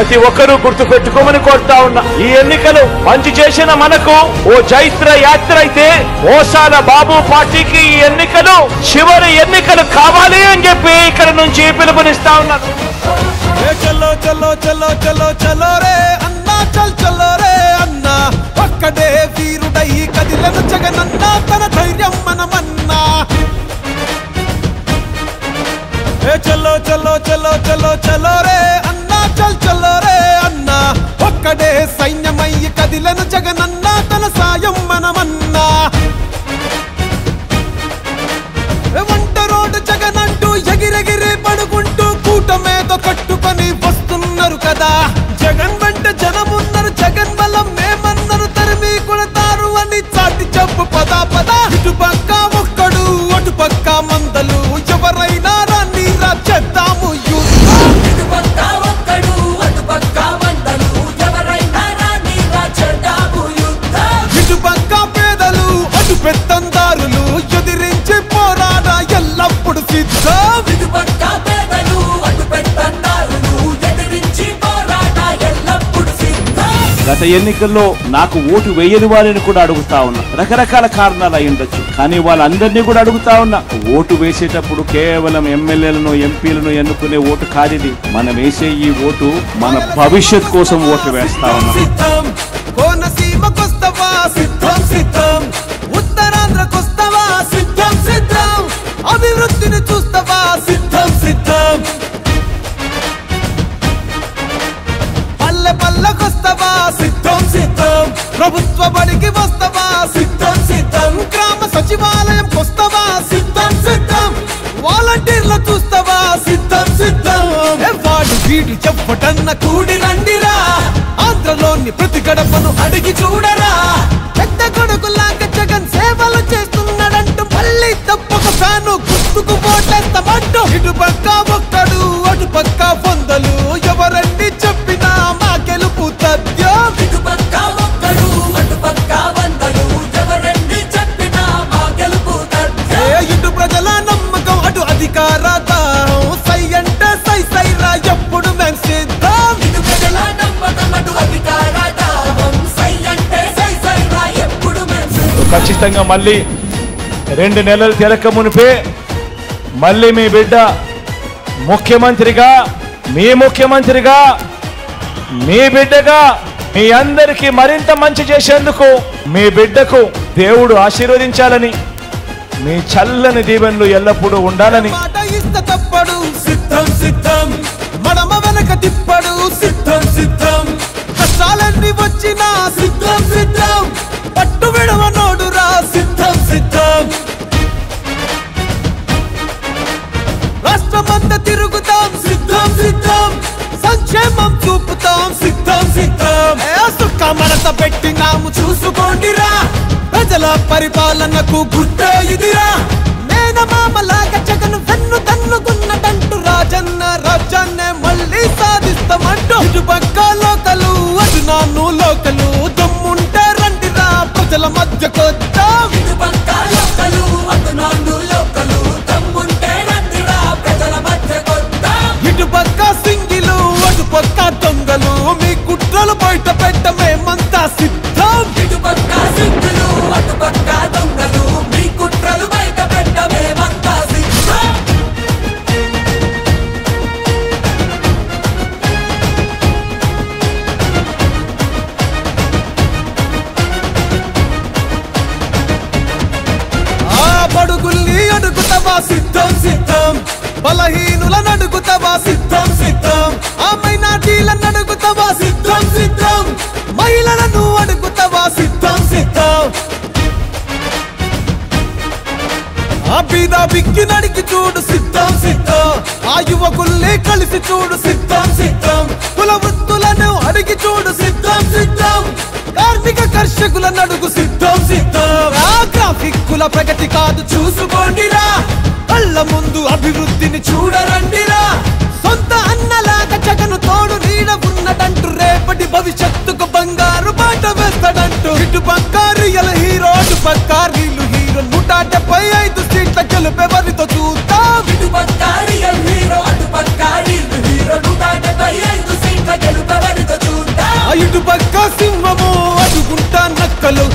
ప్రతి ఒక్కరూ గుర్తు పెట్టుకోమని కోరుతా ఉన్నా. ఈ ఎన్నికలు మంచి చేసిన మనకు ఓ చైత్ర యాత్ర అయితే, మోసాల బాబు పార్టీకి ఈ ఎన్నికలు చివరి ఎన్నికలు కావాలి అని చెప్పి ఇక్కడ నుంచి పిలుపునిస్తా ఉన్నాను. చలో చలో చలో చలో చలో రే అన్నా, చల్ చలో రే అన్నా, ఒక్కడే వీరుడై కదిలను జగనన్నా, తన ధైర్యం మనమన్నా. చలో చలో చలో చలో చలో రే అన్నా, చల్ చలో రే అన్నా, ఒక్కడే సైన్యమై కదిలను జగనన్నా, తన సాయం మనమన్నా. వంట రోడ్డు జగనంటూ ఎగిరెగిరి పడుకుంటూ కూటమేదో కట్టుకొని వస్తున్నారు కదా. జగన్ వెంట జనమున్నారు, జగన్ బలం మేమన్నారు, తరిమి కొడతారు అని చాటి చెప్పు పద పద. ఇటుపక్క ఒక్కడు అటుపక్క మందలు, ఎవరైనా రాని రా చేద్దాము యుద్ధం. ఇటుపక్క ఒక్కడు అటుపక్క మందలు, ఎవరైనా రాని రా చేద్దాము యుద్ధం. ఇటుపక్క పేదలు అటు పెత్తందారులు, ఎదిరించి పోరాడ ఎల్లప్పుడు సిద్ధం. ఇటుపక్క పేదలు అటు పెత్తందారులు, ఎదిరించి పోరాట ఎల్లప్పుడు సిద్ధం. గత ఎన్నికల్లో నాకు ఓటు వేయని వారిని కూడా అడుగుతా ఉన్నా. రకరకాల కారణాలు అయి ఉండొచ్చు, కానీ వాళ్ళందరినీ కూడా అడుగుతా ఉన్నా. ఓటు వేసేటప్పుడు కేవలం ఎమ్మెల్యేలను ఎంపీలను ఎన్నుకునే ఓటు కాదిది. మనం వేసే ఈ ఓటు మన భవిష్యత్ కోసం ఓటు వేస్తా ఉన్నాం. సిద్ధం కోనసీమకొస్తవా సిద్ధం సిద్ధం, ఉత్తరాంధ్రకొస్తవా సిద్ధం సిద్ధం, అభివృద్ధిని చూస్తవా సిద్ధం సిద్ధం, పల్లె పల్లెకొస్తవా సిద్ధం సిద్ధం, ప్రభుత్వ బడికి వస్తవా సిద్ధం సిద్ధం, గ్రామ సచివాలయం కొస్తవా సిద్ధం సిద్ధం, వాలంటీర్లు చూస్తవా సిద్ధం సిద్ధం. వాడు వీడు చెప్పటన్న కూడి రండిరా, ఆంధ్రలోని ప్రతి గడపను అడిగి చూడరా. పెద్ద కొడుకులాగా జగన్ సేవలు చేస్తున్నాడంటూ మళ్ళీ తప్పక ఫ్యాను గుర్తుకు ఓటేస్తామంటూ. ఇటుపక్క ఒక్కడు అటుపక్క వందలు, ఎవరండి చెప్పినా మా గెలుపు తథ్యం. ఇటుపక్క ఒక్కడు అటుపక్క వందలు, ఎవరండి చెప్పినా మా గెలుపు తథ్యం. ఇటు ప్రజల నమ్మకం అటు అధికార దాహం, సై అంటే సై సై రా ఎప్పుడు మేం సిద్ధం. ఇటు ప్రజల నమ్మకం అటు అధికార దాహం, సై అంటే సై సై రా ఎప్పుడు మేము సిద్ధం. ఖచ్చితంగా మళ్ళీ 2 నెలలు తెలక మునిపే మళ్ళీ మీ బిడ్డ ముఖ్యమంత్రిగా, మీ ముఖ్యమంత్రిగా, మీ బిడ్డగా మీ అందరికీ మరింత మంచి చేసేందుకు మీ బిడ్డకు దేవుడు ఆశీర్వదించాలని, మీ చల్లని దీవెనలు ఎల్లప్పుడూ ఉండాలని. మాట ఇస్త తప్పడు సిద్ధం సిద్ధం, మడమ వెనక తిప్పడు సిద్ధం సిద్ధం, కష్టాలన్నీ వచ్చినా సిద్ధం సిద్ధం, పట్టు విడవనోడురా సిద్ధం సిద్ధం. రాష్ట్రమంతా తిరుగుతాం సిద్ధం సిద్ధం, సంక్షేమం చూపుతాం సిద్ధం సిద్ధం. సుఖ మనత పెట్టినాము చూసుకోండిరా, ప్రజల పరిపాలనకు గుర్తే ఇదిరా. మేనమామలాగా జగన్ వెన్ను తన్నుకున్నదంటూ రాజన్న రాజ్యాన్నే మళ్ళీ సాధిస్తామంటూ. ఇటుపక్క లోకలు అటు నాన్ను లోకలు, దమ్ముంటే రండిరా ప్రజల మధ్యకొద్దాం. ఇటుపక్క లోకలు అటు నాన్ను లోకలు, దమ్ముంటే రండిరా ప్రజల మధ్యకొద్దాం. ఇటుపక్క సింగిలు అటుపక్క దొంగలు, మీ కుట్రలు బయట పెట్ట మేమంతా సిద్ధం. ఇటుపక్క సిద్ధులు అటుపక్క దొంగలు, మీ కుట్రలు బయట పెట్ట మేమంతా సిద్ధం. ఆ బడుగుల్ని అడుగుతావా సిద్ధం సిద్ధం, బలహీనులను అడుగుతావా సిద్ధం సిద్ధం, ఆ మైనార్టీలను అడుగుతావా సిద్ధం సిద్ధం, మహిళలను అడుగుతావా సిద్ధం సిద్ధం. ఆ బీద బిక్కి నడికి చూడు సిద్ధం సిద్ధం, ఆ యువకుల్ని కలిసి చూడు సిద్ధం సిద్ధం, కుల వృత్తులను అడిగి చూడు సిద్ధం సిద్ధం, కార్మిక కర్షకులను అడుగు సిద్ధం సిద్ధం. ఆ గ్రాఫిక్కుల ప్రగతి కాదు చూసుకోండిరా, కళ్ళ ముందు అభివృద్ధిని చూడరండిరా. సొంత అన్నలాగా జగను తోడు నీడ ఉన్నదంటూ, రేపటి భవిష్యత్తుకు బంగారు బాట వేస్తాడంటూ. ఇటుపక్క రియల్ హీరో అటుపక్క రీలు హీరో, 175 సీట్ల గెలుపెవరితో చూద్దాం. ఇటుపక్క రియల్ హీరో అటుపక్క రీల్ హీరో, 175 సీట్ల గెలుపు సింహము అడుగుంటా నక్కలు